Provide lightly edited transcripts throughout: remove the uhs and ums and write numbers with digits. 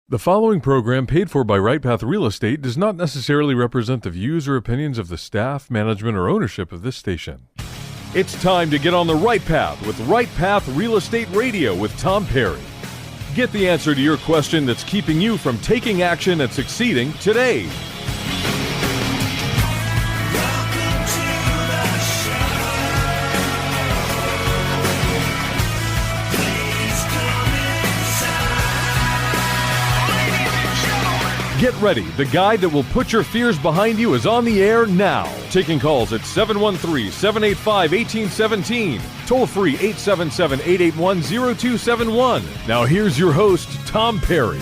The following program, paid for by Right Path Real Estate, does not necessarily represent the views or opinions of the staff, management, or ownership of this station. It's time to get on the right path with Right Path Real Estate Radio with Tom Perry. Get the answer to your question that's keeping you from taking action and succeeding today. Get ready. The guide that will put your fears behind you is on the air now. Taking calls at 713-785-1817. Toll free 877-881-0271. Now here's your host, Tom Perry.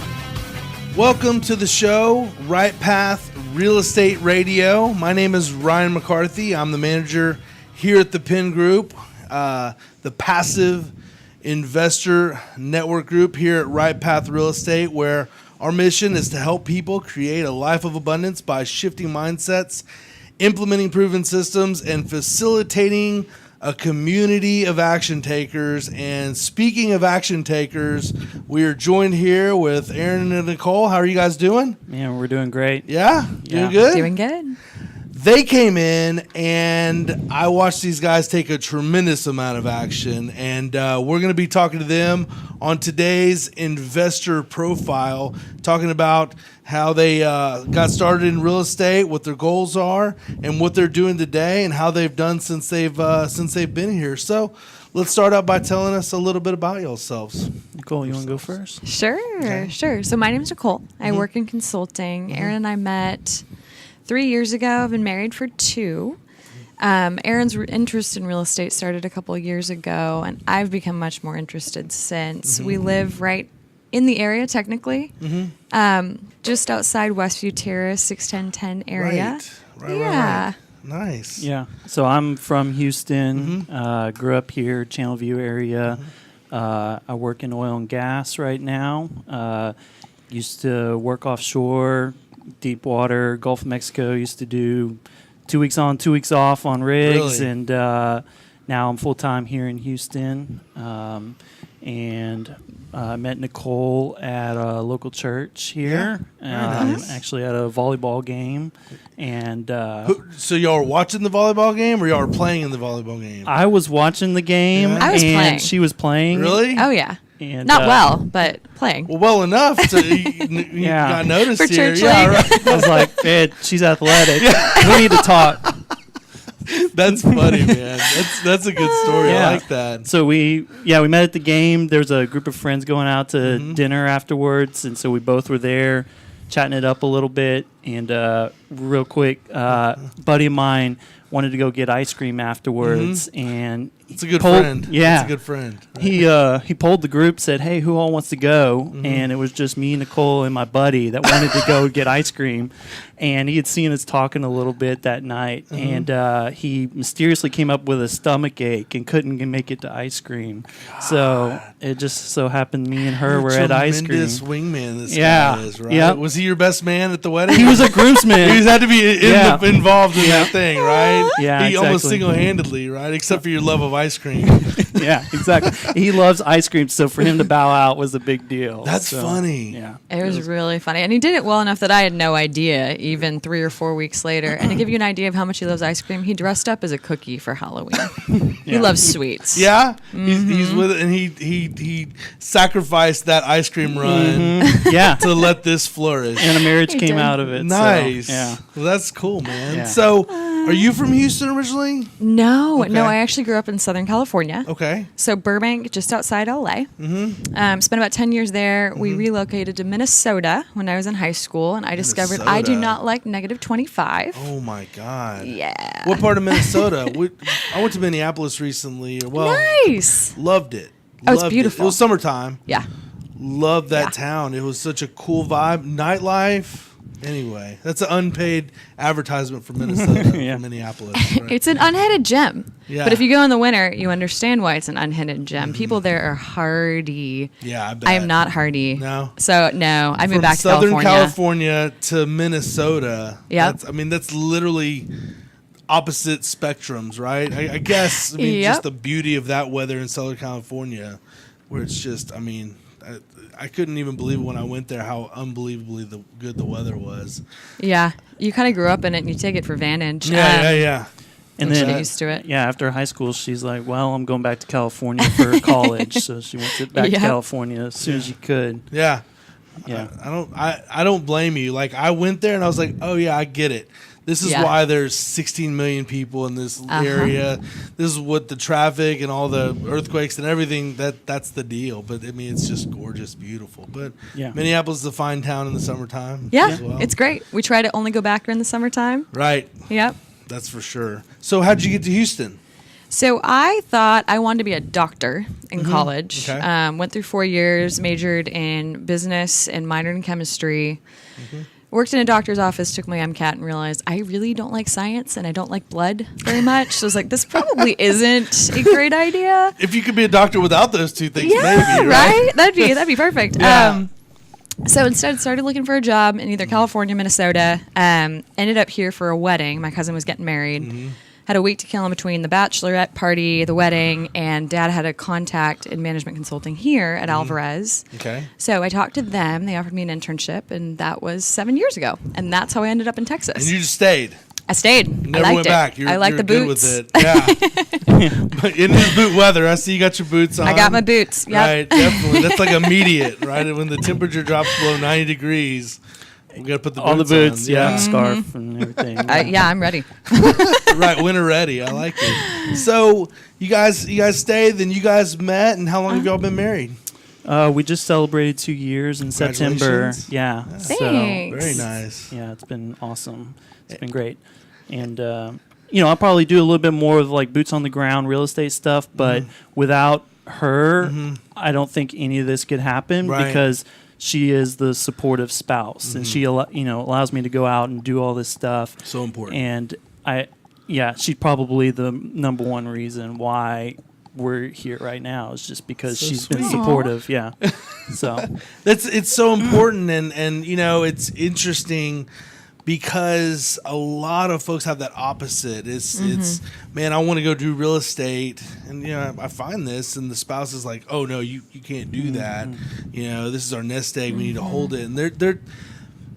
Welcome to the show, Right Path Real Estate Radio. My name is Ryan McCarthy. I'm the manager here at the Penn Group, the passive investor network group here at Right Path Real Estate, where our mission is to help people create a life of abundance by shifting mindsets, implementing proven systems, and facilitating a community of action takers. And speaking of action takers, we are joined here with Aaron and Nicole. How are you guys doing? Man, we're doing great. Yeah? Doing good? Doing good. They came in, and I watched these guys take a tremendous amount of action, and we're going to be talking to them on today's investor profile, talking about how they got started in real estate, what their goals are, and what they're doing today, and how they've done since they've been here. So let's start out by telling us a little bit about yourselves. Nicole, you want to go first? Sure. So my name is Nicole. I work in consulting. Aaron and I met 3 years ago. I've been married for 2. Aaron's interest in real estate started a couple of years ago, and I've become much more interested since. We live right in the area, technically, just outside Westview Terrace, 61010 area. Right. Nice. Yeah. So I'm from Houston, grew up here, Channelview area. I work in oil and gas right now. Used to work offshore, deep water, Gulf of Mexico. Used to do 2 weeks on, 2 weeks off on rigs. Really? And now I'm full-time here in Houston. And I met Nicole at a local church here, nice. actually at a volleyball game. And So y'all were watching the volleyball game, or y'all were playing in the volleyball game? I was watching the game, I was and playing. she was playing. Really? Oh, yeah. And, Not well, but playing. Well enough so you Yeah. got noticed For here. church Yeah, league. right. I was like, man, she's athletic. We need to talk. That's funny, man. That's a good story. Yeah. I like that. So we met at the game. There's a group of friends going out to dinner afterwards, and so we both were there, chatting it up a little bit. And real quick, buddy of mine wanted to go get ice cream afterwards, and It's a good pulled- friend. Yeah, It's a good friend. He pulled the group, said, "Hey, who all wants to go?" And it was just me, Nicole, and my buddy that wanted to go get ice cream. And he had seen us talking a little bit that night, and he mysteriously came up with a stomach ache and couldn't make it to ice cream. God. So it just so happened me and her were at ice cream. Tremendous wingman this Yeah. guy is, right? Yep. Was he your best man at the wedding? He was a groomsman. He had to be Yeah. involved in that thing, right? Yeah, He almost exactly. single-handedly, right? Except for your love of ice cream. Yeah, exactly. He loves ice cream, so for him to bow out was a big deal. That's So, funny. Yeah. It was really funny. And he did it well enough that I had no idea, even 3 or 4 weeks later. And to give you an idea of how much he loves ice cream, he dressed up as a cookie for Halloween. He loves sweets. Yeah, he's with it, and he sacrificed that ice cream run Yeah. to let this flourish. And a marriage He came did. out of it. Nice. So, yeah. Well, that's cool, man. Yeah. So, are you from Houston originally? No, Okay. I actually grew up in Southern California. Okay. So Burbank, just outside LA. Spent about 10 years there. We relocated to Minnesota when I was in high school, and I discovered I do Minnesota. not like -25. Oh my God. Yeah. What part of Minnesota? I went to Minneapolis recently. Well, Nice. loved it. Oh, it's Loved beautiful. It was summertime. Yeah. Loved that Yeah. town. It was such a cool vibe. Nightlife. Anyway, that's an unpaid advertisement for Minnesota, Yeah. for Minneapolis. Right? It's an unheaded gem. Yeah. But if you go in the winter, you understand why it's an unheaded gem. People there are hardy. Yeah, I bet. I am not hardy. No? So, no. I've been From back to Southern California. to Minnesota. Yep. That's literally opposite spectrums, right? I guess, Yep. just the beauty of that weather in Southern California, where it's just, I couldn't even believe it when I went there how unbelievably good the weather was. Yeah, you kind of grew up in it, and you take it for advantage. Yeah. And Once you then get used to it. Yeah, after high school, she's like, "Well, I'm going back to California for college." So she went back to California as soon as she could. Yeah. Yeah. I don't blame you. Like, I went there and I was like, oh yeah, I get it. This is why there's 16 million people in this area. This is what the traffic and all the earthquakes and everything, that's the deal. But I mean, it's just gorgeous, beautiful. But Minneapolis is a fine town in the summertime. Yeah, as well. it's great. We try to only go back during the summertime. Right. Yep. That's for sure. So how'd you get to Houston? So I thought I wanted to be a doctor in college. Okay. Went through 4 years, majored in business and minored in chemistry. Worked in a doctor's office, took my MCAT, and realized I really don't like science and I don't like blood very much. So I was like, this probably isn't a great idea. If you could be a doctor without those two things, Yeah, maybe, right? That'd be perfect. Yeah. So instead, started looking for a job in either California, Minnesota. Ended up here for a wedding. My cousin was getting married. Had a week to kill in between the bachelorette party, the wedding, and Dad had a contact in management consulting here at Alvarez. Okay. So I talked to them. They offered me an internship, and that was 7 years ago. And that's how I ended up in Texas. And you just stayed. I stayed. Never I liked went it. back. I like the good boots. with it. Yeah. But in this boot weather, I see you got your boots on. I got my boots. Yep. Right, definitely. That's like immediate, right? When the temperature drops below 90 degrees, we got to put the boots All the boots, on. yeah, scarf and everything. Yeah, I'm ready. Right, winter ready. I like it. So you guys stayed, then you guys met, and how long have y'all been married? We just celebrated 2 years in September. Congratulations. Yeah. Thanks. Very nice. Yeah, it's been awesome. It's been great. And, I'll probably do a little bit more of like boots on the ground real estate stuff, but without her, I don't think any of this could happen because she is the supportive spouse and she, allows me to go out and do all this stuff. So important. And she's probably the number one reason why we're here right now is just because she's been supportive. Yeah. So it's so important. And it's interesting because a lot of folks have that opposite. It's man, I want to go do real estate, and I find this, and the spouse is like, oh no, you can't do that. This is our nest egg. We need to hold it, and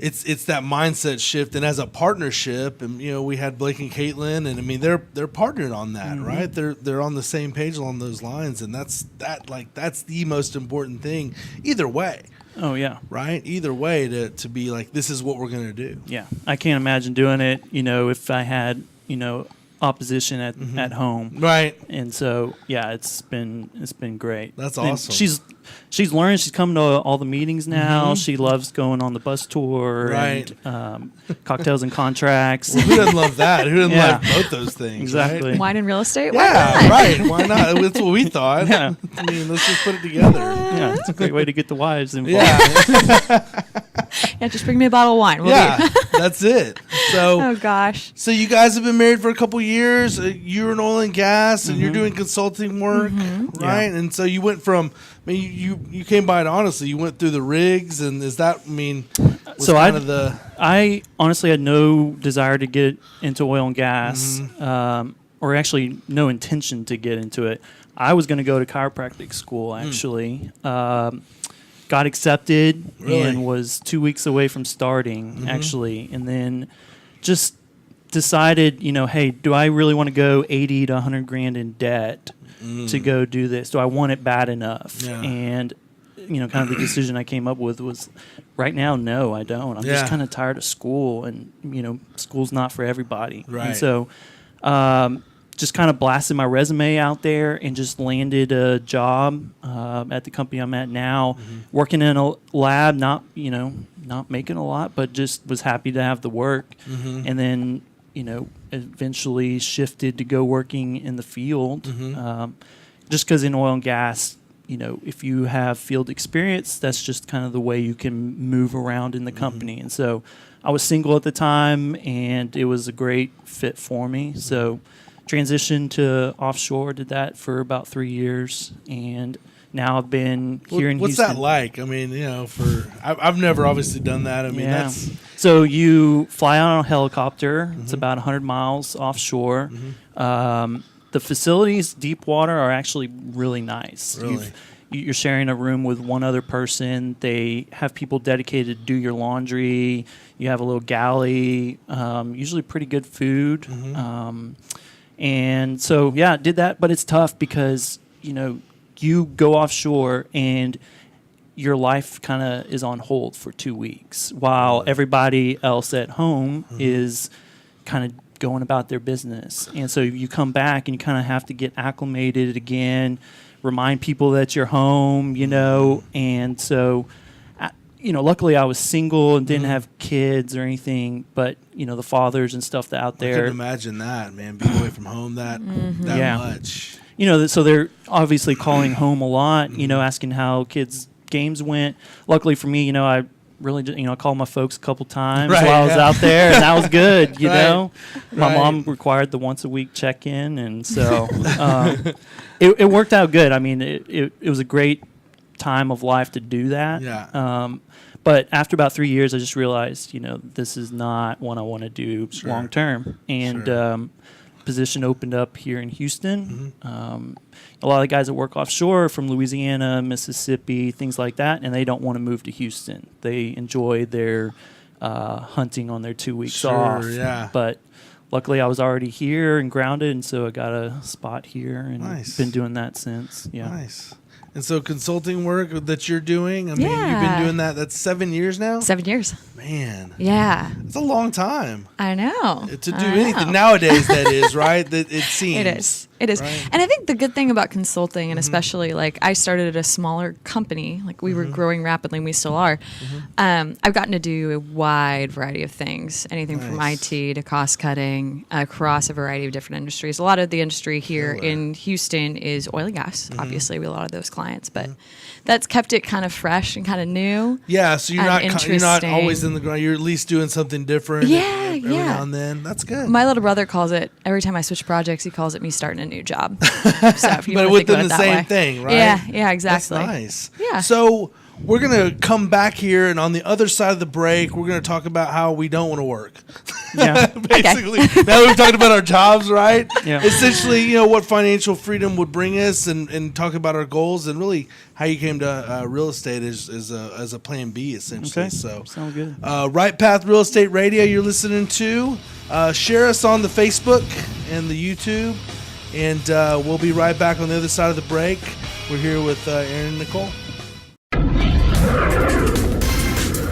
it's that mindset shift. And as a partnership, and we had Blake and Caitlin, and I mean they're partnered on that, right? They're on the same page along those lines, and that's the most important thing either way. Oh, yeah. Right? Either way, to be like, this is what we're going to do. Yeah. I can't imagine doing it, if I had, opposition at home. Right. And so, yeah, it's been great. That's And awesome. She's learned. She's coming to all the meetings now. She loves going on the bus tour Right. and cocktails and contracts. Well, who doesn't love that? Who doesn't Yeah. love both those things? Exactly. Right? Wine and real estate? Why Yeah, not? right. Why not? That's what we thought. Yeah. I mean, let's just put it together. Yeah, it's a great way to get the wives involved. Yeah. Yeah, just bring me a bottle of wine. We'll Yeah. That's it. So. Oh, gosh. So you guys have been married for a couple years. You're in oil and gas, and you're doing consulting work, right? And so you went from, I mean, you came by it honestly. You went through the rigs, and is that, I mean, was So kind of the I honestly had no desire to get into oil and gas, or actually no intention to get into it. I was going to go to chiropractic school, actually. Got accepted Really? and was 2 weeks away from starting, actually. And then just decided, hey, do I really want to go 80 to 100 grand in debt to go do this? Do I want it bad enough? Yeah. And kind of the decision I came up with was right now, no, I don't. I'm just Yeah. kind of tired of school, and school's not for everybody. Right. And so just kind of blasted my resume out there and just landed a job at the company I'm at now, working in a lab, not making a lot, but just was happy to have the work. And then eventually shifted to go working in the field, just because in oil and gas, if you have field experience, that's just kind of the way you can move around in the company. And so I was single at the time, and it was a great fit for me. So transitioned to offshore, did that for about 3 years, and now I've been here in What's Houston. that like? I mean, I've never obviously done that. I mean, that's So you fly out on a helicopter. It's about 100 miles offshore. The facilities, deep water, are actually really nice. Really? you're sharing a room with one other person. They have people dedicated to do your laundry. You have a little galley, usually pretty good food. And so, yeah, did that. But it's tough because, you go offshore and your life kind of is on hold for 2 weeks while everybody else at home is kind of going about their business. And so you come back and you kind of have to get acclimated again, remind people that you're home, and so, luckily I was single and didn't have kids or anything, but, the fathers and stuff out there. I can imagine that, man, being away from home that much. So they're obviously calling home a lot, asking how kids' games went. Luckily for me, I really just, I called my folks a couple times while I was out there, and that was good, know. My mom required the once a week check-in, and so it worked out good. I mean, it was a great time of life to do that. Yeah. But after about 3 years, I just realized, this is not what I want to do long term. And position opened up here in Houston. A lot of the guys that work offshore are from Louisiana, Mississippi, things like that, and they don't want to move to Houston. They enjoy their hunting on their 2 weeks off. Yeah. But luckily, I was already here and grounded, and so I got a spot here and been doing that since. Yeah. Nice. And so consulting work that you're doing, you've been doing that's 7 years now? 7 years. Man. Yeah. It's a long time. I know. To do anything nowadays, that is, right? That it seems. It is. Right? And I think the good thing about consulting, and especially I started at a smaller company, we were growing rapidly and we still are. I've gotten to do a wide variety of things, anything from IT to cost cutting across a variety of different industries. A lot of the industry here in Houston is oil and gas. Obviously, we have a lot of those clients, but that's kept it kind of fresh and kind of new. Yeah, so you're not always in the ground. You're at least doing something different. Every now and then. That's good. My little brother calls it, every time I switch projects, he calls it me starting a new job. So but within the same thing, right? Yeah, exactly. That's nice. Yeah. So we're going to come back here, and on the other side of the break, we're going to talk about how we don't want to work. Yeah. Basically. Now we've talked about our jobs, right? Yeah. Essentially, what financial freedom would bring us, and talk about our goals, and really how you came to real estate as a plan B, essentially. Okay. So sounds good. Right Path Real Estate Radio you're listening to. Share us on the Facebook and the YouTube, and we'll be right back on the other side of the break. We're here with Aaron Nicole.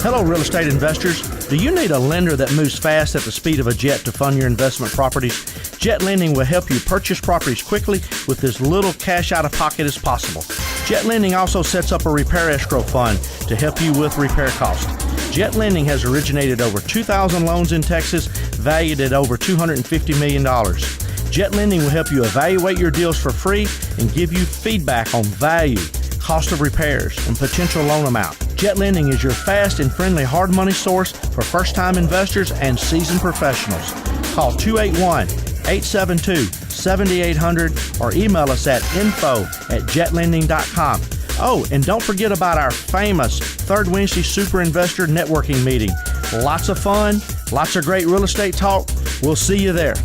Hello, real estate investors. Do you need a lender that moves fast at the speed of a jet to fund your investment properties? Jet Lending will help you purchase properties quickly with as little cash out of pocket as possible. Jet Lending also sets up a repair escrow fund to help you with repair costs. Jet Lending has originated over 2,000 loans in Texas, valued at over $250 million. Jet Lending will help you evaluate your deals for free and give you feedback on value, cost of repairs, and potential loan amount. Jet Lending is your fast and friendly hard money source for first-time investors and seasoned professionals. Call 281-872-7800 or email us at info@jetlending.com. Oh, and don't forget about our famous Third Wednesday Super Investor Networking Meeting. Lots of fun, lots of great real estate talk. We'll see you there.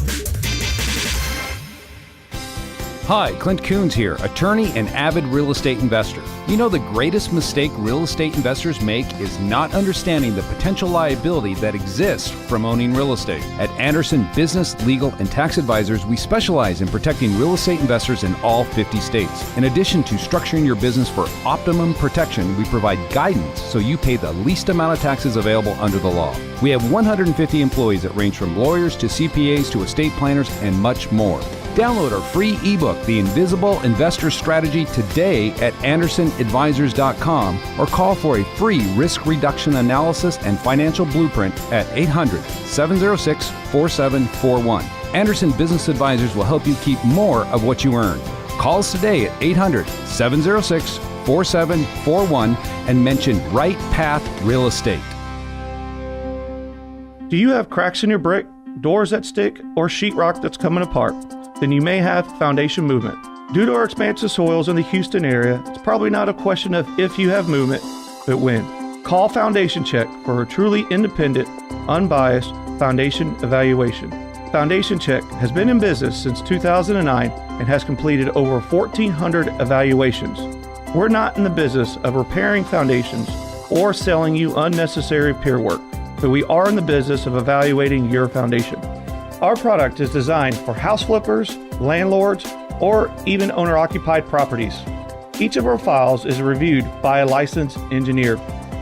Hi, Clint Coons here, attorney and avid real estate investor. You know, the greatest mistake real estate investors make is not understanding the potential liability that exists from owning real estate. At Anderson Business, Legal, and Tax Advisors, we specialize in protecting real estate investors in all 50 states. In addition to structuring your business for optimum protection, we provide guidance so you pay the least amount of taxes available under the law. We have 150 employees that range from lawyers to CPAs to estate planners and much more. Download our free ebook, The Invisible Investor Strategy, today at AndersonAdvisors.com or call for a free risk reduction analysis and financial blueprint at 800-706-4741. Anderson Business Advisors will help you keep more of what you earn. Call us today at 800-706-4741 and mention Right Path Real Estate. Do you have cracks in your brick, doors that stick, or sheetrock that's coming apart? Then you may have foundation movement. Due to our expansive soils in the Houston area, it's probably not a question of if you have movement, but when. Call Foundation Check for a truly independent, unbiased foundation evaluation. Foundation Check has been in business since 2009 and has completed over 1,400 evaluations. We're not in the business of repairing foundations or selling you unnecessary pier work, but we are in the business of evaluating your foundation. Our product is designed for house flippers, landlords, or even owner-occupied properties. Each of our files is reviewed by a licensed engineer.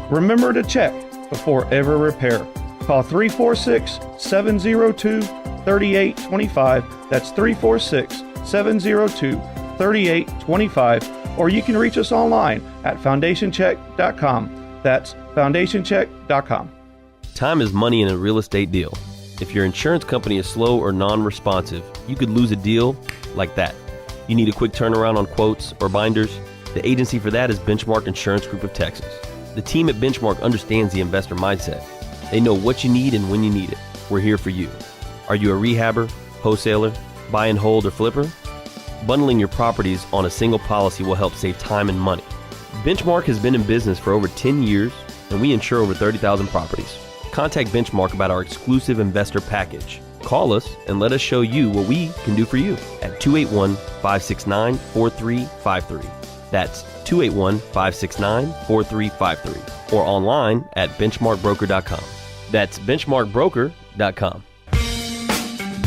Remember to check before every repair. Call 346-702-3825. That's 346-702-3825. Or you can reach us online at foundationcheck.com. That's foundationcheck.com. Time is money in a real estate deal. If your insurance company is slow or non-responsive, you could lose a deal like that. You need a quick turnaround on quotes or binders? The agency for that is Benchmark Insurance Group of Texas. The team at Benchmark understands the investor mindset. They know what you need and when you need it. We're here for you. Are you a rehabber, wholesaler, buy and hold, or flipper? Bundling your properties on a single policy will help save time and money. Benchmark has been in business for over 10 years, and we insure over 30,000 properties. Contact Benchmark about our exclusive investor package. Call us and let us show you what we can do for you at 281-569-4353. That's 281-569-4353. Or online at benchmarkbroker.com. That's benchmarkbroker.com.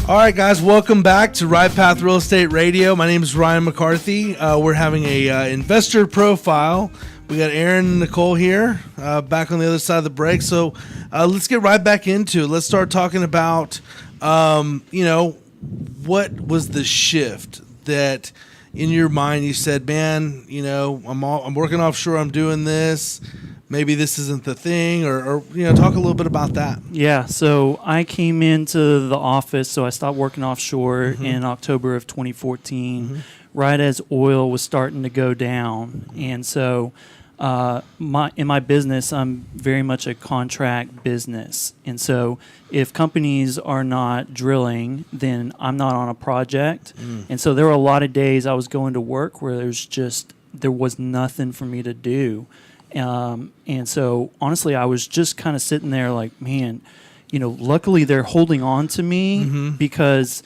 All right, guys, welcome back to Right Path Real Estate Radio. My name is Ryan McCarthy. We're having a investor profile. We got Aaron Nicole here, back on the other side of the break. So let's get right back into it. Let's start talking about, what was the shift that in your mind you said, man, I'm working offshore, I'm doing this. Maybe this isn't the thing, or talk a little bit about that. Yeah, so I came into the office, so I stopped working offshore in October of 2014, right as oil was starting to go down. And so in my business, I'm very much a contract business. And so if companies are not drilling, then I'm not on a project. And so there were a lot of days I was going to work where there was nothing for me to do. And so honestly, I was just kind of sitting there like, man, luckily they're holding on to me because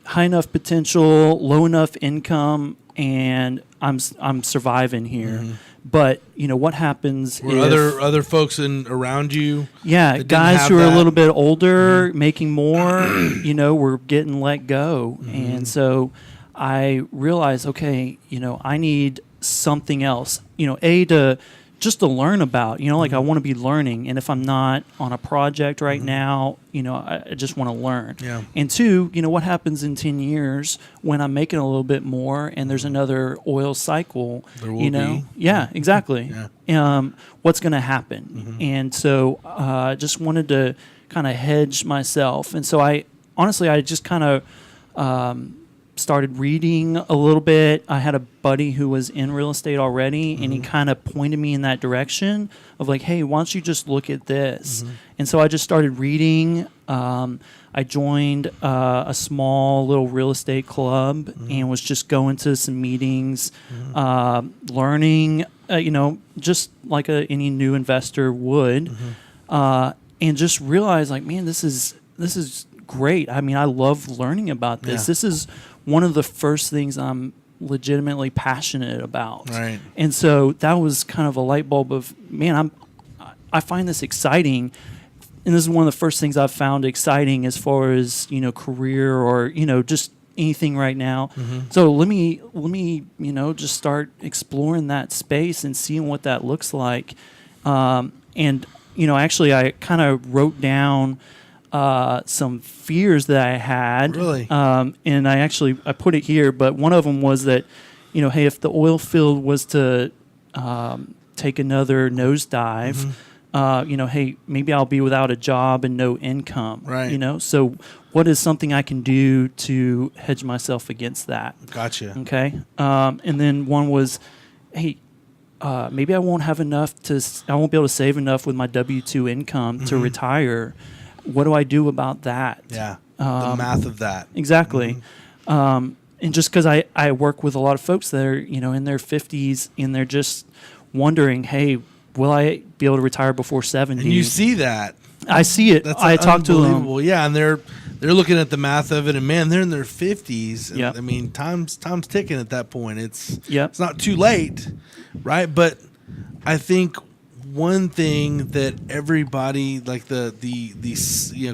high enough potential, low enough income, and I'm surviving here. But what happens were other folks around you? Yeah, guys who are a little bit older, making more, were getting let go. And so I realized, okay, I need something else, just to learn about, like I want to be learning. And if I'm not on a project right now, I just want to learn. Yeah. And two, what happens in 10 years when I'm making a little bit more and there's another oil cycle, there will be. Yeah, exactly. What's going to happen? And so I just wanted to kind of hedge myself. And so I just kind of, started reading a little bit. I had a buddy who was in real estate already, and he kind of pointed me in that direction of like, hey, why don't you just look at this? And so I just started reading. I joined a small little real estate club and was just going to some meetings, learning, just like any new investor would, and just realized like, man, this is great. I mean, I love learning about this. This is one of the first things I'm legitimately passionate about. Right. And so that was kind of a light bulb of, man, I find this exciting. And this is one of the first things I've found exciting as far as, career or, just anything right now. So let me, just start exploring that space and seeing what that looks like. And, actually I kind of wrote down some fears that I had. Really? And I put it here, but one of them was that, hey, if the oil field was to take another nosedive, hey, maybe I'll be without a job and no income. Right. So what is something I can do to hedge myself against that? Gotcha. Okay. And then one was, hey, maybe I won't have enough I won't be able to save enough with my W-2 income to retire. What do I do about that? Yeah, the math of that. Exactly. And just because I work with a lot of folks that are, in their 50s and they're just wondering, hey, will I be able to retire before 70? And you see that. I see it. I talk to them. Yeah, and they're looking at the math of it, and man, they're in their 50s. Yeah. I mean, time's ticking at that point. It's not too late, right? But I think one thing that everybody, like the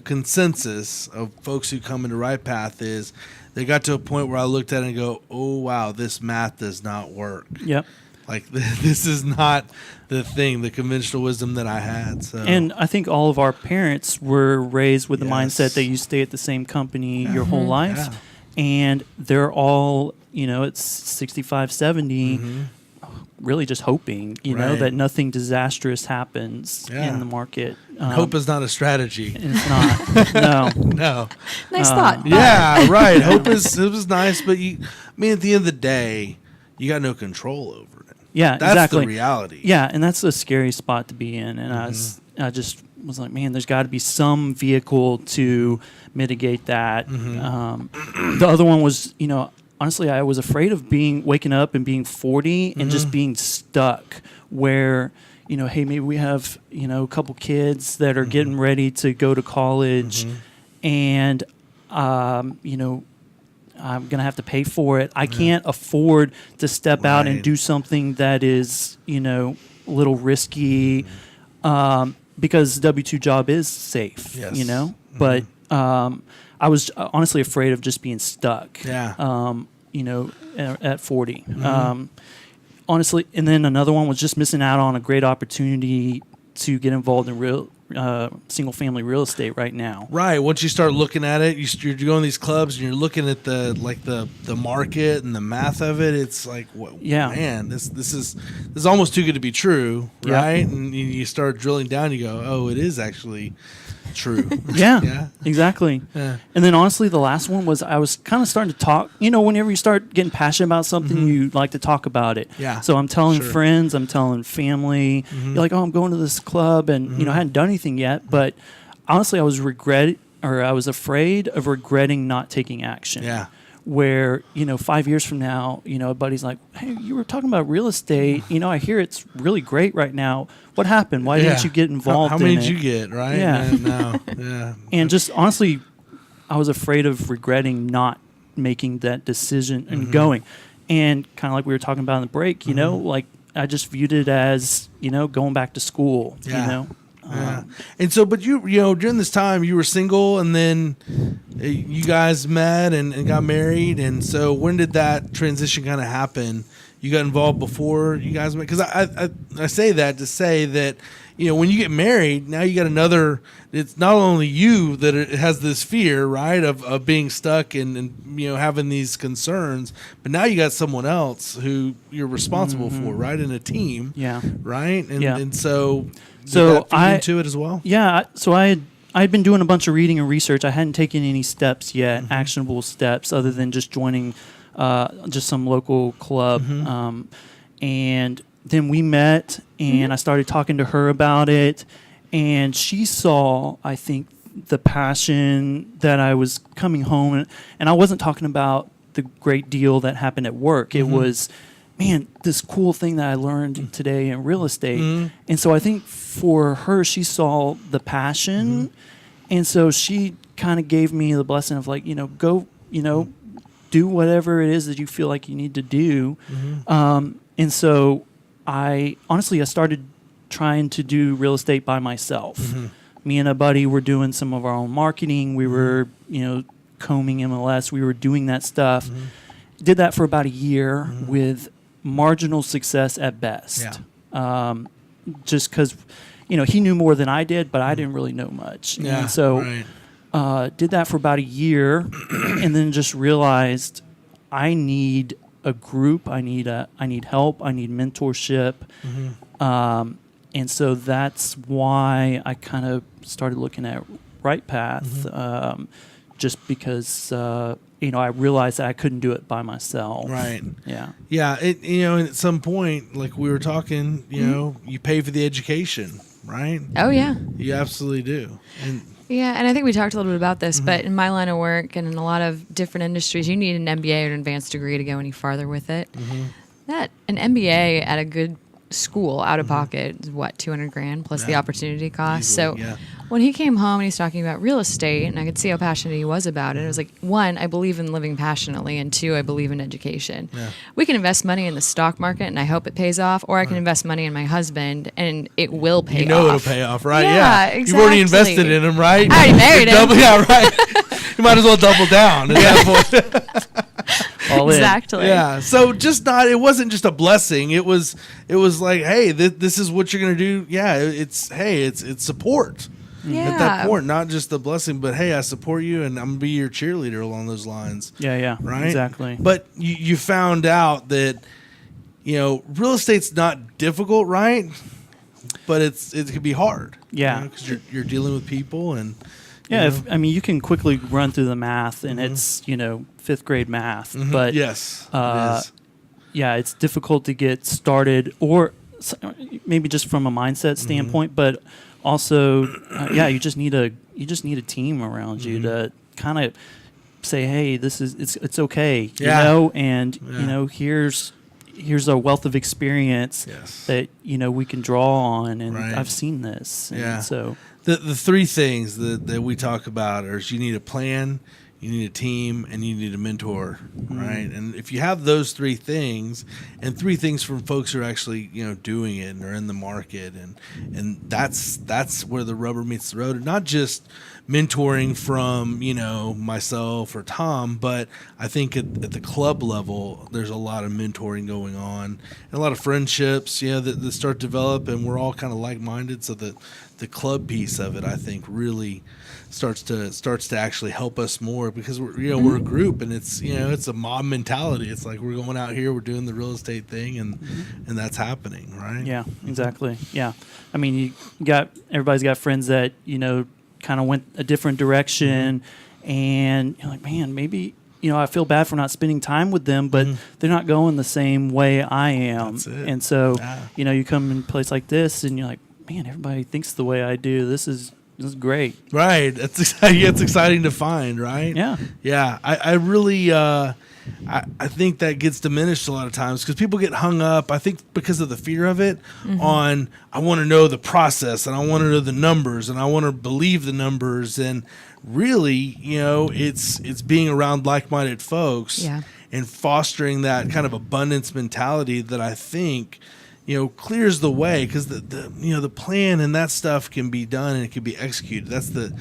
consensus of folks who come into Right Path is they got to a point where I looked at it and go, oh wow, this math does not work. Yep. Like this is not the conventional wisdom that I had. So. And I think all of our parents were raised with the Yes. mindset that you stay at the same company your whole life. Yeah. And they're all, it's 65, 70, really just hoping, Right. that nothing disastrous happens Yeah. in the market. Hope is not a strategy. And it's not. No. No. Nice thought. but- Yeah, right. Hope is nice, but at the end of the day, you got no control over it. Yeah, That's exactly. the reality. Yeah, and that's a scary spot to be in. And I just was like, man, there's got to be some vehicle to mitigate that. The other one was, honestly, I was afraid of waking up and being 40 and just being stuck where, hey, maybe we have, a couple kids that are getting ready to go to college and, I'm going to have to pay for it. I can't afford to step out and Right. do something that is, a little risky because the W-2 job is safe, Yes. But I was honestly afraid of just being stuck, Yeah. at 40. Honestly, and then another one was just missing out on a great opportunity to get involved in single-family real estate right now. Right. Once you start looking at it, you're going to these clubs and you're looking at the market and the math of it. It's like, man, this is almost too good to be true, Yeah. right? And you start drilling down. You go, oh, it is actually true. Yeah, Yeah. exactly. Yeah. And then honestly, the last one was I was kind of starting to talk. Whenever you start getting passionate about something, you like to talk about it. Yeah, So I'm telling sure. friends, I'm telling family. You're like, oh, I'm going to this club, and I hadn't done anything yet. But honestly, I was afraid of regretting not taking action. Yeah. Where 5 years from now, a buddy's like, "Hey, you were talking about real estate. I hear it's really great right now. What happened? Why didn't you get involved? How many in did it?" you get? Right? Yeah. No. Yeah. And just honestly, I was afraid of regretting not making that decision and going. And kind of like we were talking about in the break, like I just viewed it as going back to school. Yeah. Yeah. And so, but you during this time you were single, and then you guys met and got married. And so, when did that transition kind of happen? You got involved before you guys met? Because I say that to say that when you get married, now you got another. It's not only you that it has this fear, right, of being stuck and having these concerns, but now you got someone else who you're responsible for, right, in a team. Yeah. Right. And Yeah. and so. So Did that feed into it as well? Yeah. So I'd been doing a bunch of reading and research. I hadn't taken any steps yet, actionable steps, other than just joining just some local club. And then we met, and I started talking to her about it. And she saw, I think, the passion that I was coming home. And I wasn't talking about the great deal that happened at work. It was, man, this cool thing that I learned today in real estate. And so I think for her, she saw the passion. And so she kind of gave me the blessing of like, go, do whatever it is that you feel like you need to do. And so I started trying to do real estate by myself. Me and a buddy were doing some of our own marketing. We were, combing MLS. We were doing that stuff. Did that for about a year with marginal success at best. Yeah. Just because, he knew more than I did, but I didn't really know much. Yeah. And so right. did that for about a year and then just realized I need a group. I need help. I need mentorship. And so that's why I kind of started looking at Right Path, just because I realized that I couldn't do it by myself. Right. Yeah. Yeah. And at some point, like we were talking, you pay for the education, right? Oh, yeah. You absolutely do. And Yeah, and I think we talked a little bit about this, but in my line of work and in a lot of different industries, you need an MBA or an advanced degree to go any farther with it. That an MBA at a good school out of pocket is what, $200,000 plus the opportunity cost. Easily, So yeah. When he came home and he's talking about real estate, and I could see how passionate he was about it, it was like, one, I believe in living passionately, and two, I believe in education. Yeah. We can invest money in the stock market, and I hope it pays off, or I can invest money in my husband, and it will pay off. You know it'll pay off, right? Yeah, exactly. You've already invested in him, right? I already married him. Yeah, right. You might as well double down at that point. All in. Exactly. Yeah. So it wasn't just a blessing. It was like, hey, this is what you're going to do. Yeah. It's support. Yeah. At that point, not just a blessing, but hey, I support you and I'm going to be your cheerleader along those lines. Yeah. Right. Exactly. But you found out that, real estate's not difficult, right? But it can be hard. Yeah. Because you're dealing with people and. Yeah, you can quickly run through the math, and it's fifth grade math. But yes, it is. Yeah, it's difficult to get started, or maybe just from a mindset standpoint. But also, you just need a team around you to kind of say, hey, it's okay, and here's a wealth of experience that we can draw on, and I've seen this. And so. The three things that we talk about are you need a plan, you need a team, and you need a mentor, right? And if you have those three things, and three things from folks who are actually doing it and are in the market, and that's where the rubber meets the road. And not just mentoring from myself or Tom, but I think at the club level there's a lot of mentoring going on, and a lot of friendships that start to develop, and we're all kind of like-minded, so that the club piece of it, I think, really starts to actually help us more, because we're a group, and it's it's a mob mentality. It's like we're going out here, we're doing the real estate thing, and that's happening, right? Yeah, exactly. Yeah, I mean, everybody's got friends that kind of went a different direction, and you're like, man, maybe. I feel bad for not spending time with them, but they're not going the same way I am. That's it. And so, you come in a place like this, and you're like, man, everybody thinks the way I do. This is great. Right. It's exciting to find, right? Yeah. Yeah. I really, I think that gets diminished a lot of times because people get hung up, I think because of the fear of it, on, I want to know the process, and I want to know the numbers, and I want to believe the numbers. And really, it's being around like-minded folks and fostering that kind of abundance mentality that I think clears the way, because the plan and that stuff can be done and it can be executed. That's the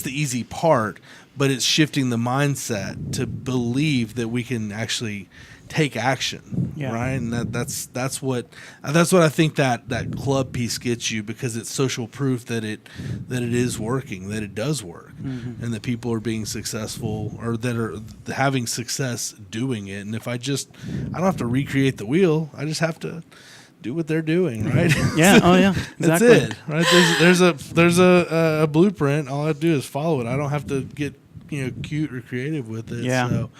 easy part, but it's shifting the mindset to believe that we can actually take action, right? And that's what I think that club piece gets you, because it's social proof that it is working, that it does work, and that people are being successful, or that are having success doing it. And if I don't have to recreate the wheel, I just have to do what they're doing, right? Yeah. Oh, yeah. Exactly. That's it, right? There's a blueprint. All I have to do is follow it. I don't have to get cute or creative with it. Yeah. So,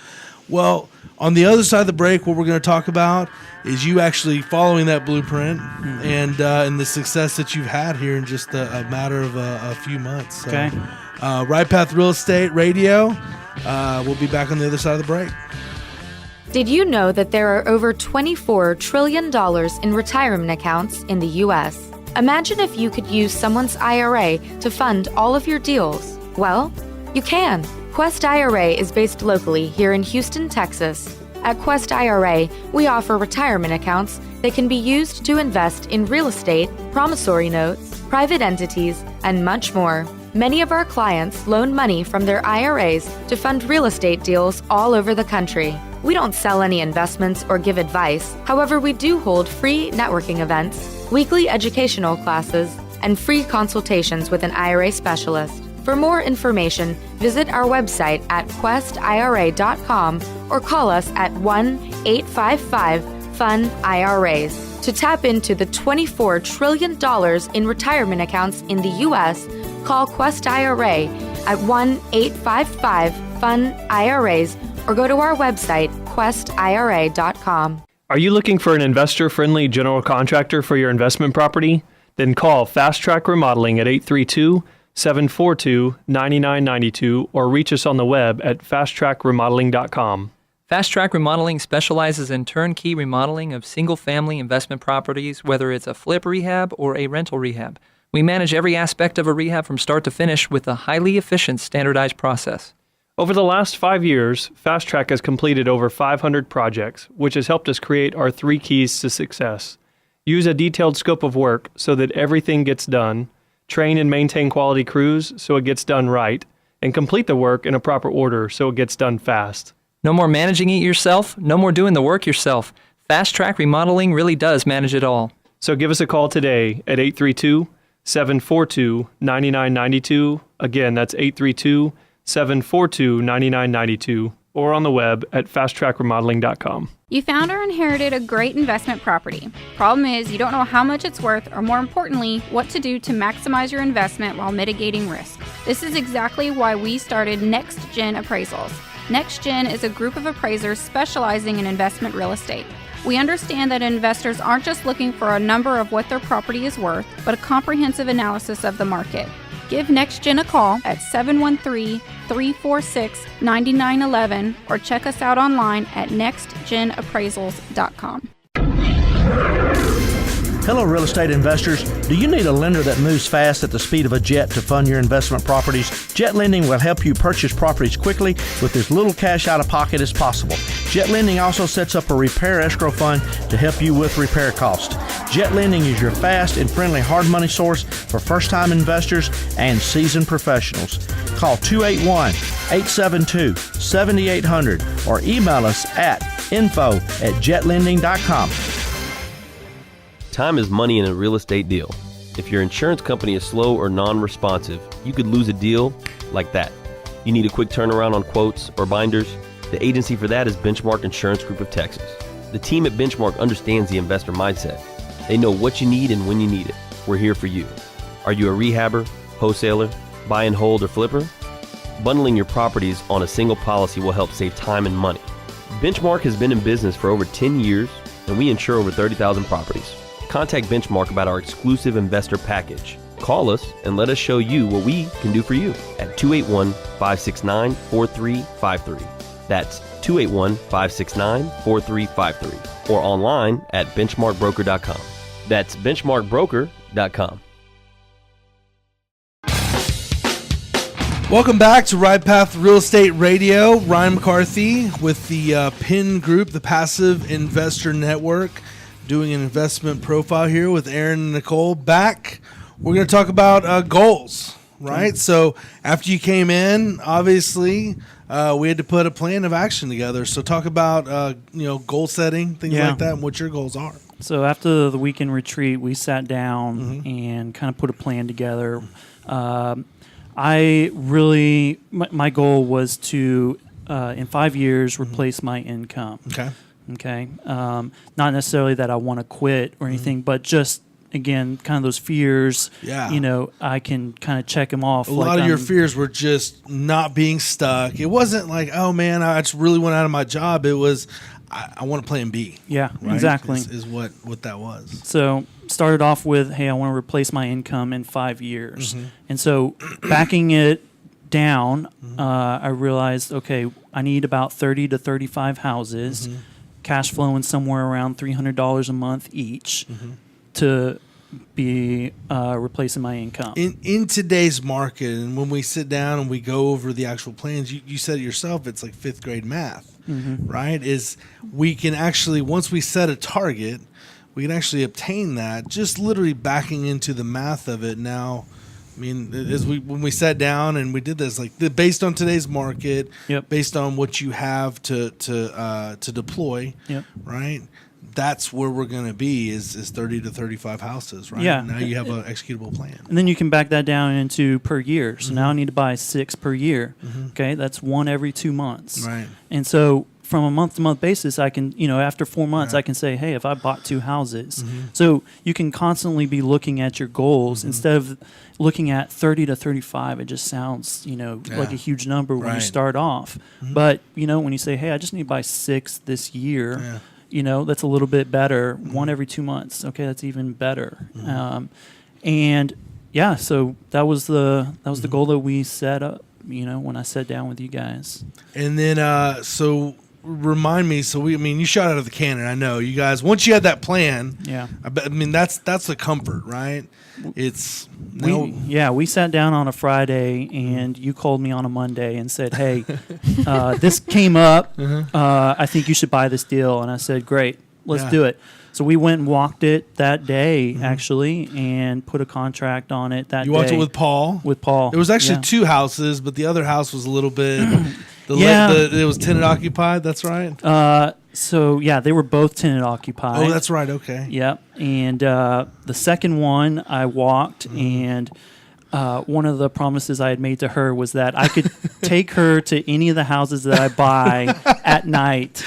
well, on the other side of the break, what we're going to talk about is you actually following that blueprint and the success that you've had here in just a matter of a few months. So, okay. Right Path Real Estate Radio. We'll be back on the other side of the break. Did you know that there are over $24 trillion in retirement accounts in the U.S.? Imagine if you could use someone's IRA to fund all of your deals. Well, you can. Quest IRA is based locally here in Houston, Texas. At Quest IRA, we offer retirement accounts that can be used to invest in real estate, promissory notes, private entities, and much more. Many of our clients loan money from their IRAs to fund real estate deals all over the country. We don't sell any investments or give advice. However, we do hold free networking events, weekly educational classes, and free consultations with an IRA specialist. For more information, visit our website at questira.com or call us at 1-855-FUN-IRAs. To tap into the $24 trillion in retirement accounts in the U.S., call Quest IRA at 1-855-FUN-IRAs or go to our website, questira.com. Are you looking for an investor-friendly general contractor for your investment property? Then call Fast Track Remodeling at 832-742-9992 or reach us on the web at fasttrackremodeling.com. Fast Track Remodeling specializes in turnkey remodeling of single-family investment properties, whether it's a flip rehab or a rental rehab. We manage every aspect of a rehab from start to finish with a highly efficient, standardized process. Over the last 5 years, Fast Track has completed over 500 projects, which has helped us create our 3 keys to success. Use a detailed scope of work so that everything gets done, train and maintain quality crews so it gets done right, and complete the work in a proper order so it gets done fast. No more managing it yourself, no more doing the work yourself. Fast Track Remodeling really does manage it all. So give us a call today at 832-742-9992. Again, that's 832-742-9992, or on the web at fasttrackremodeling.com. You found or inherited a great investment property. Problem is, you don't know how much it's worth, or more importantly, what to do to maximize your investment while mitigating risk. This is exactly why we started Next Gen Appraisals. Next Gen is a group of appraisers specializing in investment real estate. We understand that investors aren't just looking for a number of what their property is worth, but a comprehensive analysis of the market. Give NextGen a call at 713-346-9911 or check us out online at nextgenappraisals.com. Hello, real estate investors. Do you need a lender that moves fast at the speed of a jet to fund your investment properties? Jet Lending will help you purchase properties quickly with as little cash out of pocket as possible. Jet Lending also sets up a repair escrow fund to help you with repair costs. Jet Lending is your fast and friendly hard money source for first-time investors and seasoned professionals. Call 281-872-7800 or email us at info@jetlending.com. Time is money in a real estate deal. If your insurance company is slow or non-responsive, you could lose a deal like that. You need a quick turnaround on quotes or binders? The agency for that is Benchmark Insurance Group of Texas. The team at Benchmark understands the investor mindset. They know what you need and when you need it. We're here for you. Are you a rehabber, wholesaler, buy and hold, or flipper? Bundling your properties on a single policy will help save time and money. Benchmark has been in business for over 10 years, and we insure over 30,000 properties. Contact Benchmark about our exclusive investor package. Call us and let us show you what we can do for you at 281-569-4353. That's 281-569-4353, or online at benchmarkbroker.com. That's benchmarkbroker.com. Welcome back to Right Path Real Estate Radio. Ryan McCarthy with the PIN Group, the Passive Investor Network, doing an investment profile here with Aaron and Nicole. Back, we're going to talk about goals, right? So after you came in, obviously, we had to put a plan of action together. So talk about goal setting, things like that, and what your goals are. So after the weekend retreat, we sat down and kind of put a plan together. My goal was to, in 5 years, replace my income. Okay. Not necessarily that I want to quit or anything, but just, again, kind of those fears, I can kind of check them off. A lot of your fears were just not being stuck. It wasn't like, oh man, I just really went out of my job. It was, I want to plan B. Yeah, right? exactly. Is what that was. So started off with, hey, I want to replace my income in 5 years. And so backing it down, I realized, okay, I need about 30 to 35 houses, cash flowing somewhere around $300 a month each to be replacing my income. In today's market, and when we sit down and we go over the actual plans, you said it yourself, it's like fifth grade math, right? Is we can actually, once we set a target, we can actually obtain that just literally backing into the math of it. Now, I mean, when we sat down and we did this, like based on today's market, based on what you have to deploy, right? That's where we're going to be is 30 to 35 houses, right? Yeah. Now you have an executable plan. And then you can back that down into per year. So now I need to buy 6 per year. Okay, that's 1 every 2 months. Right. And so from a month-to-month basis, I can, after 4 months, I can say, hey, if I bought 2 houses. So you can constantly be looking at your goals instead of looking at 30 to 35. It just sounds, like a huge number when you start off. But, when you say, hey, I just need to buy 6 this year, that's a little bit better. 1 every 2 months. Okay, that's even better. So that was the goal that we set up, when I sat down with you guys. And then, so remind me. So you shot out of the cannon. I know you guys. Once you had that plan, Yeah. that's the comfort, right? It's we sat down on a Friday, and you called me on a Monday and said, "Hey, this came up. I think you should buy this deal." And I said, "Great, let's do it." So we went and walked it that day, actually, and put a contract on it that day. You walked it with Paul? With Paul. There was actually 2 houses, but the other house was a little bit... it was tenant occupied, that's right? They were both tenant occupied. Oh, that's right, okay. Yep. And the second one I walked, and one of the promises I had made to her was that I could take her to any of the houses that I buy at night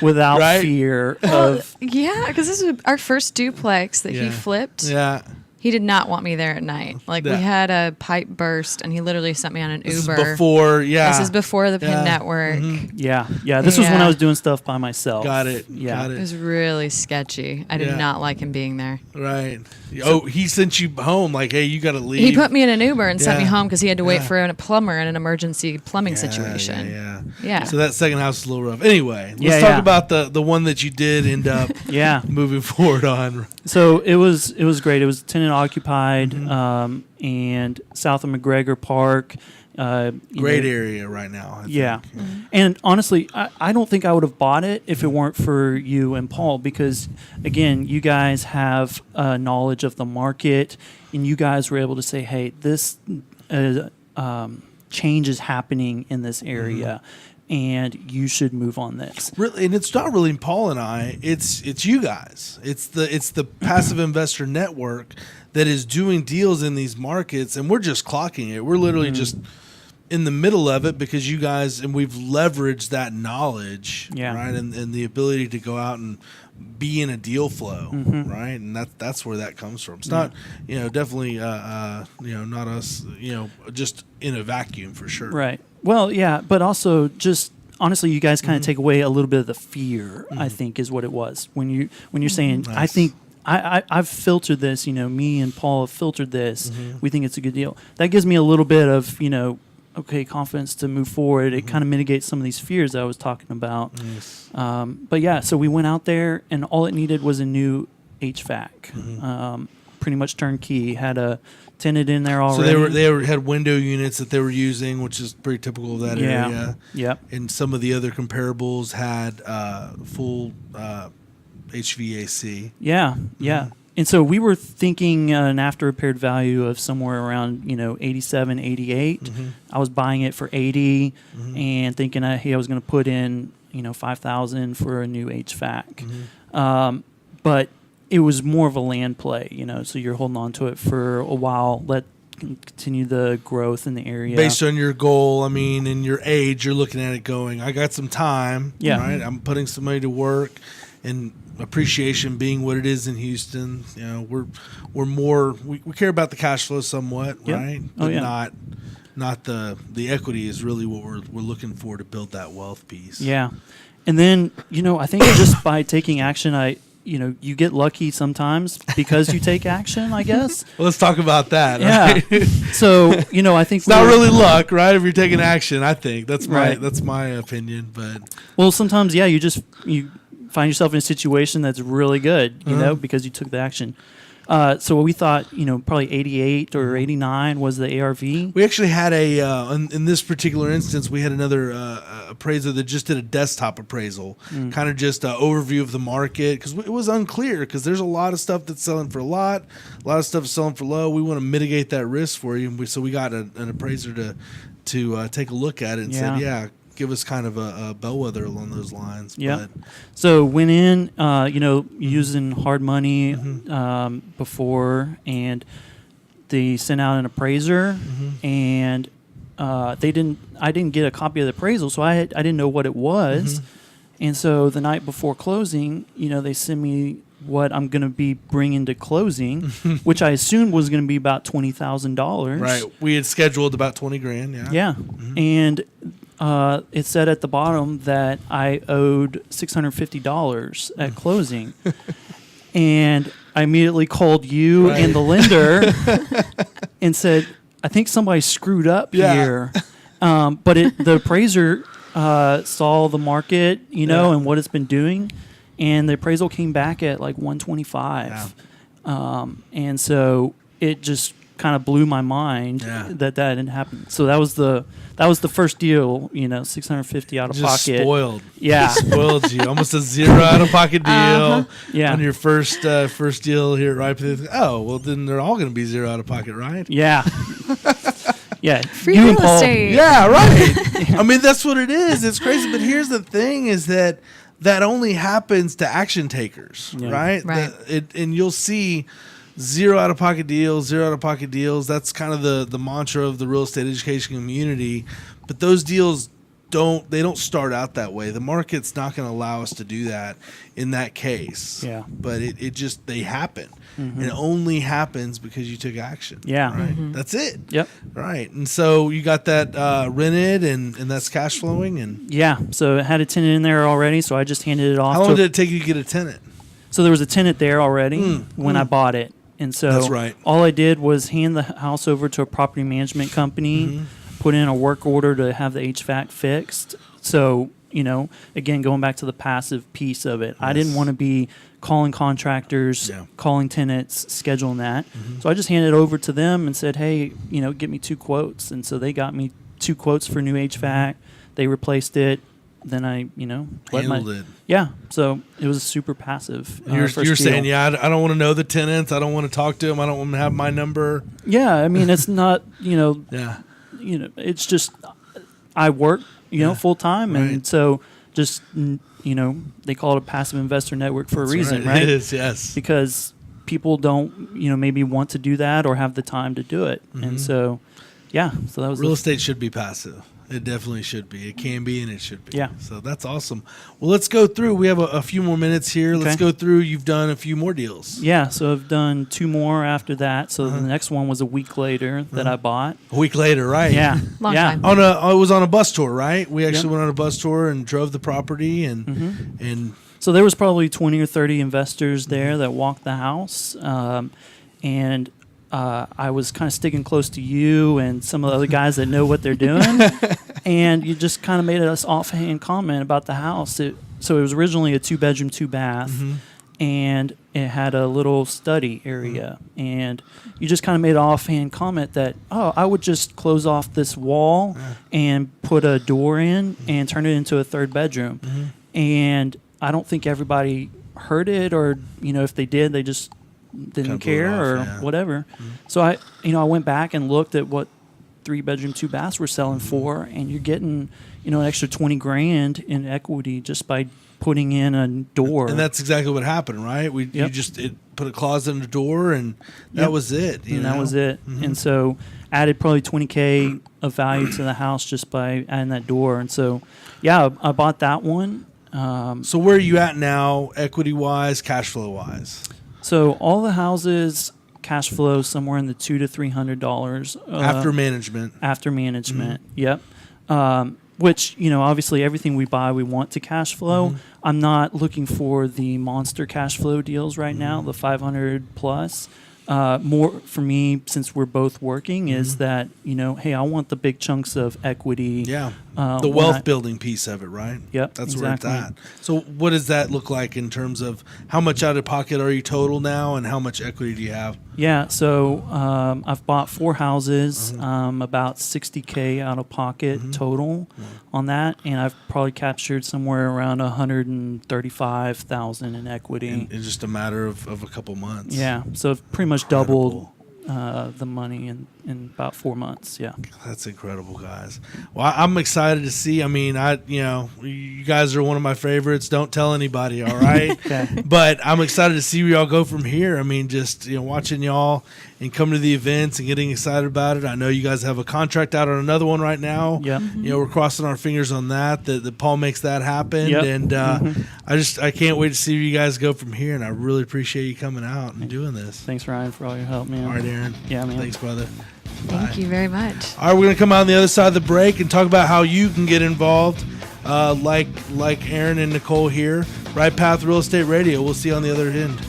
without fear of... Yeah, because this is our first duplex that he flipped. Yeah. He did not want me there at night. Like, we had a pipe burst, and he literally sent me on an Uber. This is before the PIN network. Yeah. This was when I was doing stuff by myself. Got it. It was really sketchy. I did not like him being there. Right. He sent you home like, hey, you got to leave. He put me in an Uber and sent me home because he had to wait for a plumber in an emergency plumbing situation. Yeah. So that second house is a little rough. Anyway, let's talk about the one that you did end up moving forward on. So it was great. It was tenant occupied and south of McGregor Park. Great area right now. I think. And honestly, I don't think I would have bought it if it weren't for you and Paul, because again, you guys have knowledge of the market, and you guys were able to say, hey, this change is happening in this area. And you should move on this. Really, and it's not really Paul and I. It's you guys. It's the passive investor network that is doing deals in these markets, and we're just clocking it. We're literally just in the middle of it because you guys, and we've leveraged that knowledge, right, and the ability to go out and be in a deal flow, right, and that's where that comes from. It's not, definitely, not us, just in a vacuum for sure. Right. Well, yeah, but also just honestly, you guys kind of take away a little bit of the fear. I think is what it was when you're saying. Nice. I think I've filtered this. Me and Paul have filtered this. We think it's a good deal. That gives me a little bit of confidence to move forward. It kind of mitigates some of these fears that I was talking about. Nice. But yeah, so we went out there, and all it needed was a new HVAC. Pretty much turnkey. Had a tenant in there already. So they had window units that they were using, which is pretty typical of that area. Yeah. And some of the other comparables had full HVAC. Yeah. And so we were thinking an after repaired value of somewhere around 87, 88. I was buying it for 80 and thinking I was going to put in $5,000 for a new HVAC. But it was more of a land play, so you're holding on to it for a while, let continue the growth in the area. Based on your goal, and your age, you're looking at it going, I got some time, right? I'm putting some money to work, and appreciation being what it is in Houston. We're more, we care about the cash flow somewhat, right? But not the equity is really what we're looking for to build that wealth piece. Yeah. And then, I think just by taking action, you get lucky sometimes because you take action, I guess. Well, let's talk about that. Yeah. Right? So, I think it's not really luck, right? If you're taking action, I think that's my opinion. But sometimes, you find yourself in a situation that's really good, because you took the action. So we thought, probably 88 or 89 was the ARV. We actually had in this particular instance, we had another appraiser that just did a desktop appraisal, kind of just an overview of the market, because it was unclear, because there's a lot of stuff that's selling for a lot of stuff is selling for low. We want to mitigate that risk for you. So we got an appraiser to take a look at it and said, give us kind of a bellwether along those lines. Yeah. So went in, using hard money before, and they sent out an appraiser, and I didn't get a copy of the appraisal, so I didn't know what it was, and so the night before closing, they sent me what I'm going to be bringing to closing, which I assumed was going to be about $20,000. Right. We had scheduled about $20,000. Yeah. And it said at the bottom that I owed $650 at closing. And I immediately called you and the lender and said, I think somebody screwed up here. But the appraiser saw the market, and what it's been doing, and the appraisal came back at like 125. And so it just kind of blew my mind that didn't happen. So that was the first deal, $650 out of just pocket. Spoiled. Yeah. Spoiled you. Almost a $0 out of pocket deal. Yeah. On your first deal here at Right Path. Oh, well then they're all going to be $0 out of pocket, right? Yeah. Yeah. Free real estate. Yeah, right. I mean, that's what it is. It's crazy. But here's the thing is that only happens to action takers, right? Right. And you'll see $0 out of pocket deals, $0 out of pocket deals. That's kind of the mantra of the real estate education community. But those deals don't start out that way. The market's not going to allow us to do that in that case. Yeah. But they happen. And it only happens because you took action. Yeah. Right. That's it. Yep. Right. And so you got that rented and that's cash flowing and Yeah. So it had a tenant in there already, so I just handed it off. how long did it take you to get a tenant? So there was a tenant there already when I bought it. And so That's right. all I did was hand the house over to a property management company, put in a work order to have the HVAC fixed. So, again, going back to the passive piece of it, I didn't want to be calling contractors, calling tenants, scheduling that. So I just handed it over to them and said, hey, get me 2 quotes. And so they got me 2 quotes for new HVAC. They replaced it. Then I, Handled it. Yeah. So it was super passive. You're first deal. saying, I don't want to know the tenants. I don't want to talk to them. I don't want them to have my number. Yeah. I mean, it's not, Yeah. it's just I work, full time. Right. And so just, they call it a passive investor network for a reason, right? It is, yes. Because people don't, maybe want to do that or have the time to do it. And so, so that was Real estate should be passive. It definitely should be. It can be and it should be. Yeah. So that's awesome. Well, let's go through. We have a few more minutes here. Let's go through. You've done a few more deals. Yeah. So I've done 2 more after that. So the next one was a week later that I bought. A week later, right? Yeah. Long yeah. time. It was on a bus tour, right? We actually went on a bus tour and drove the property and So there was probably 20 or 30 investors there that walked the house. And I was kind of sticking close to you and some of the other guys that know what they're doing. And you just kind of made us offhand comment about the house. So it was originally a 2-bedroom, 2-bath. And it had a little study area. And you just kind of made an offhand comment that, I would just close off this wall and put a door in and turn it into a 3rd bedroom. And I don't think everybody heard it, or, if they did, they just didn't care or whatever. So I went back and looked at what 3-bedroom, 2-baths were selling for, and you're getting, an extra $20,000 in equity just by putting in a door. And that's exactly what happened, right? You just put a closet in the door, and that was it. That was it. And so added probably $20,000 of value to the house just by adding that door. And so, I bought that one. So where are you at now, equity-wise, cash flow-wise? So all the houses cash flow somewhere in the $200 to $300 after management. After management, yep. Which obviously everything we buy we want to cash flow. I'm not looking for the monster cash flow deals right now, the 500 plus. More for me, since we're both working, is that hey, I want the big chunks of equity. Yeah, the wealth building piece of it, right? Yep, that's exactly. where it's at. So, what does that look like in terms of how much out of pocket are you total now, and how much equity do you have? Yeah, so I've bought 4 houses, about $60,000 out of pocket total on that, and I've probably captured somewhere around $135,000 in equity in just a matter of a couple months. Yeah, so I've pretty much doubled the money in about 4 months. Yeah, that's incredible, guys. Well, I'm excited to see. I mean, you guys are one of my favorites. Don't tell anybody, all right? Okay. But I'm excited to see where y'all go from here. I mean, just watching y'all and coming to the events and getting excited about it. I know you guys have a contract out on another one right now. Yep. We're crossing our fingers on that Paul makes that happen. Yep. And I can't wait to see where you guys go from here. And I really appreciate you coming out and doing this. Thanks, Ryan, for all your help, man. All right, Aaron. Yeah, man. Thanks, brother. Thank you very much. All right, we're going to come out on the other side of the break and talk about how you can get involved, like Aaron and Nicole here. Right Path Real Estate Radio. We'll see you on the other end.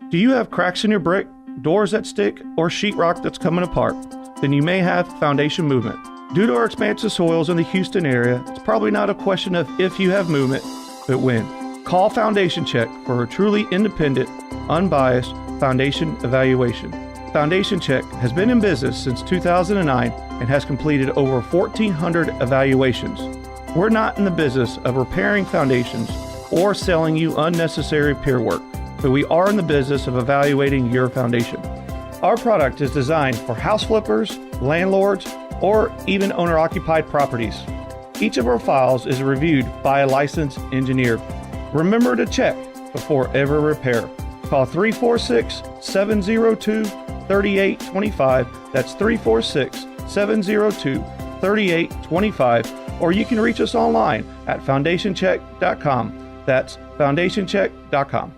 Do you have cracks in your brick, doors that stick, or sheetrock that's coming apart? Then you may have foundation movement. Due to our expansive soils in the Houston area, it's probably not a question of if you have movement, but when. Call Foundation Check for a truly independent, unbiased foundation evaluation. Foundation Check has been in business since 2009 and has completed over 1,400 evaluations. We're not in the business of repairing foundations or selling you unnecessary peer work, but we are in the business of evaluating your foundation. Our product is designed for house flippers, landlords, or even owner-occupied properties. Each of our files is reviewed by a licensed engineer. Remember to check before every repair. Call 346-702-3825. That's 346-702-3825. Or you can reach us online at foundationcheck.com. That's foundationcheck.com.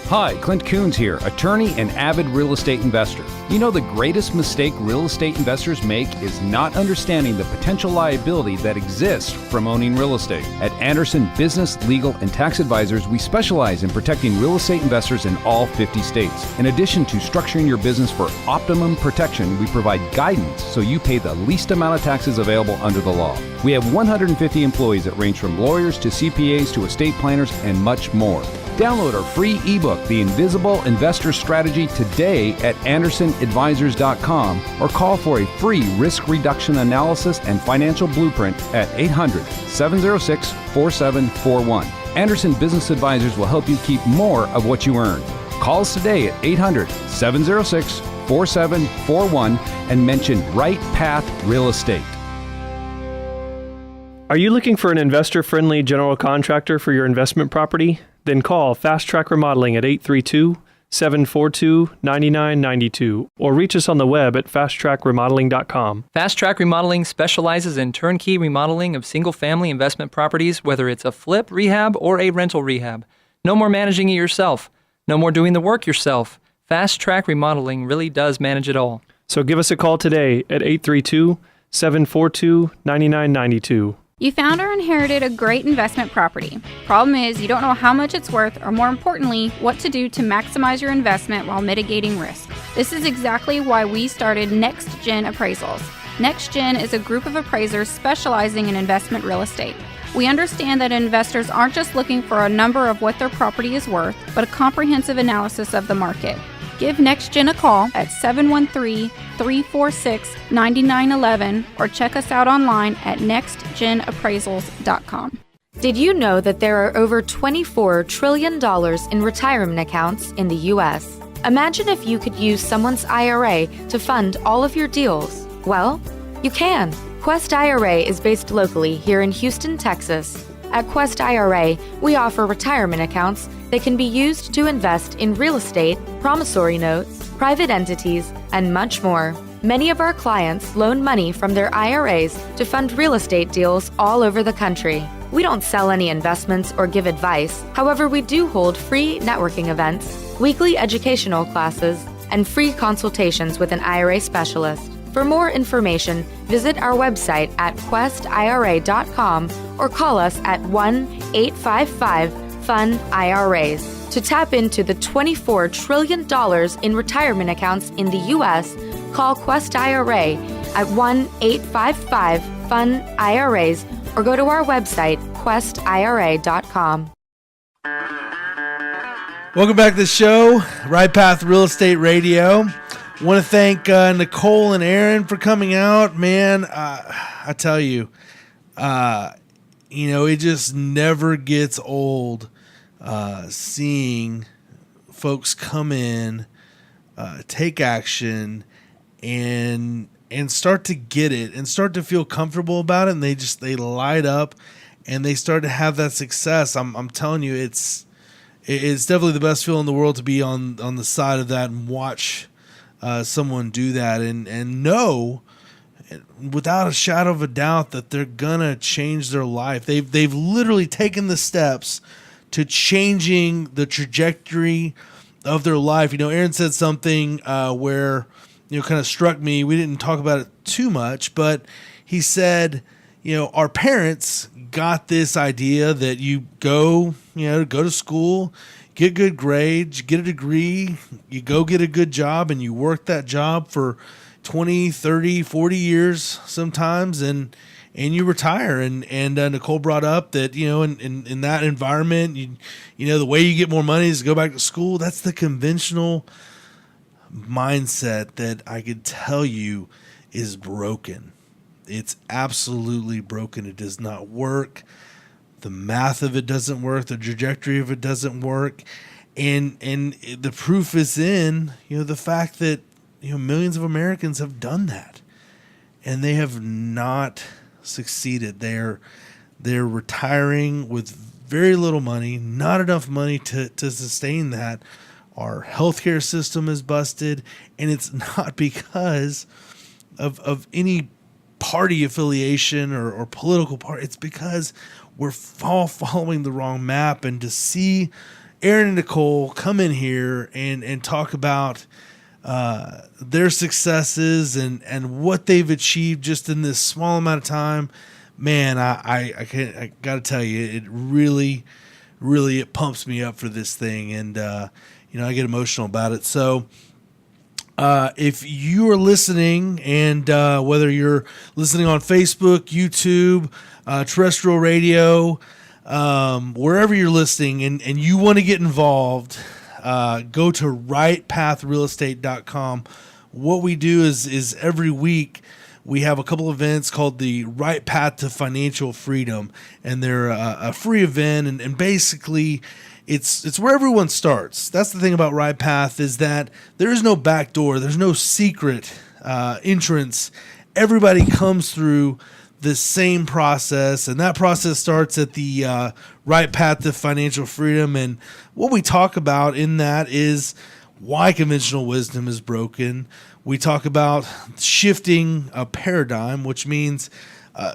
Hi, Clint Coons here, attorney and avid real estate investor. You know the greatest mistake real estate investors make is not understanding the potential liability that exists from owning real estate. At Anderson Business, Legal, and Tax Advisors, we specialize in protecting real estate investors in all 50 states. In addition to structuring your business for optimum protection, we provide guidance so you pay the least amount of taxes available under the law. We have 150 employees that range from lawyers to CPAs to estate planners and much more. Download our free ebook, The Invisible Investor Strategy, today at AndersonAdvisors.com or call for a free risk reduction analysis and financial blueprint at 800-706-4741. Anderson Business Advisors will help you keep more of what you earn. Call us today at 800-706-4741 and mention Right Path Real Estate. Are you looking for an investor-friendly general contractor for your investment property? Then call Fast Track Remodeling at 832-742-9992 or reach us on the web at fasttrackremodeling.com. Fast Track Remodeling specializes in turnkey remodeling of single-family investment properties, whether it's a flip, rehab, or a rental rehab. No more managing it yourself. No more doing the work yourself. Fast Track Remodeling really does manage it all. So give us a call today at 832-742-9992. You found or inherited a great investment property. Problem is, you don't know how much it's worth, or more importantly, what to do to maximize your investment while mitigating risk. This is exactly why we started Next Gen Appraisals. Next Gen is a group of appraisers specializing in investment real estate. We understand that investors aren't just looking for a number of what their property is worth, but a comprehensive analysis of the market. Give NextGen a call at 713-346-9911 or check us out online at nextgenappraisals.com. Did you know that there are over $24 trillion in retirement accounts in the U.S.? Imagine if you could use someone's IRA to fund all of your deals. Well, you can. Quest IRA is based locally here in Houston, Texas. At Quest IRA, we offer retirement accounts that can be used to invest in real estate, promissory notes, private entities, and much more. Many of our clients loan money from their IRAs to fund real estate deals all over the country. We don't sell any investments or give advice. However, we do hold free networking events, weekly educational classes, and free consultations with an IRA specialist. For more information, visit our website at questira.com or call us at 1-855-FUN-IRAs. To tap into the $24 trillion in retirement accounts in the U.S., call Quest IRA at 1-855-FUN-IRAs or go to our website, questira.com. Welcome back to the show, Right Path Real Estate Radio. Want to thank Nicole and Aaron for coming out. Man, I tell you, it just never gets old seeing folks come in, take action, and start to get it and start to feel comfortable about it. And they light up and they start to have that success. I'm telling you, it's definitely the best feeling in the world to be on the side of that and watch someone do that and know without a shadow of a doubt that they're gonna change their life. They've literally taken the steps to changing the trajectory of their life. Aaron said something where kind of struck me. We didn't talk about it too much, but he said, our parents got this idea that you go to school, get good grades, get a degree, you go get a good job, and you work that job for 20, 30, 40 years sometimes, and you retire. And Nicole brought up that, in that environment, the way you get more money is to go back to school. That's the conventional mindset that I could tell you is broken. It's absolutely broken. It does not work. The math of it doesn't work. The trajectory of it doesn't work. And the proof is in, the fact that, millions of Americans have done that, and they have not succeeded. They're retiring with very little money, not enough money to sustain that. Our healthcare system is busted, and it's not because of any party affiliation or political party. It's because we're all following the wrong map. And to see Aaron and Nicole come in here and talk about their successes and what they've achieved just in this small amount of time, man, I got to tell you, it really it pumps me up for this thing, and I get emotional about it. So if you are listening, and whether you're listening on Facebook, YouTube, terrestrial radio, wherever you're listening, and you want to get involved, go to rightpathrealestate.com. What we do is every week we have a couple events called the Right Path to Financial Freedom, and they're a free event, and basically it's where everyone starts. That's the thing about Right Path, is that there is no back door. There's no secret entrance. Everybody comes through the same process, and that process starts at the Right Path to Financial Freedom. And what we talk about in that is why conventional wisdom is broken. We talk about shifting a paradigm, which means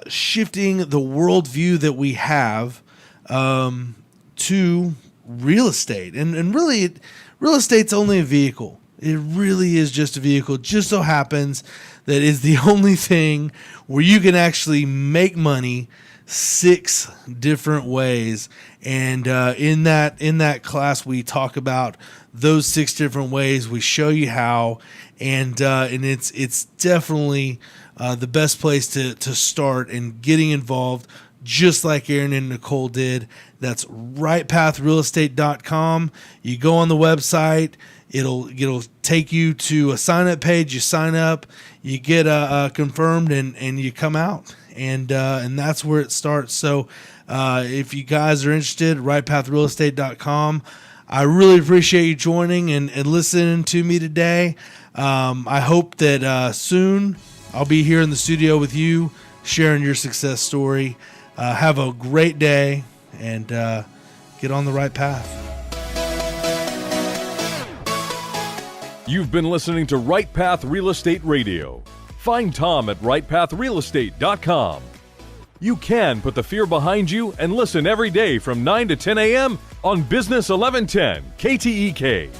shifting the worldview that we have to real estate. And really, real estate's only a vehicle. It really is just a vehicle. It just so happens that is the only thing where you can actually make money 6 different ways. And in that class, we talk about those 6 different ways. We show you how, and it's definitely the best place to start and getting involved, just like Aaron and Nicole did. That's rightpathrealestate.com. You go on the website. It'll take you to a sign-up page. You sign up, you get confirmed, and you come out, and that's where it starts. So if you guys are interested, rightpathrealestate.com. I really appreciate you joining and listening to me today. I hope that soon I'll be here in the studio with you, sharing your success story. Have a great day, and get on the right path. You've been listening to Right Path Real Estate Radio. Find Tom at rightpathrealestate.com. You can put the fear behind you and listen every day from 9 to 10 a.m. on Business 1110 KTEK.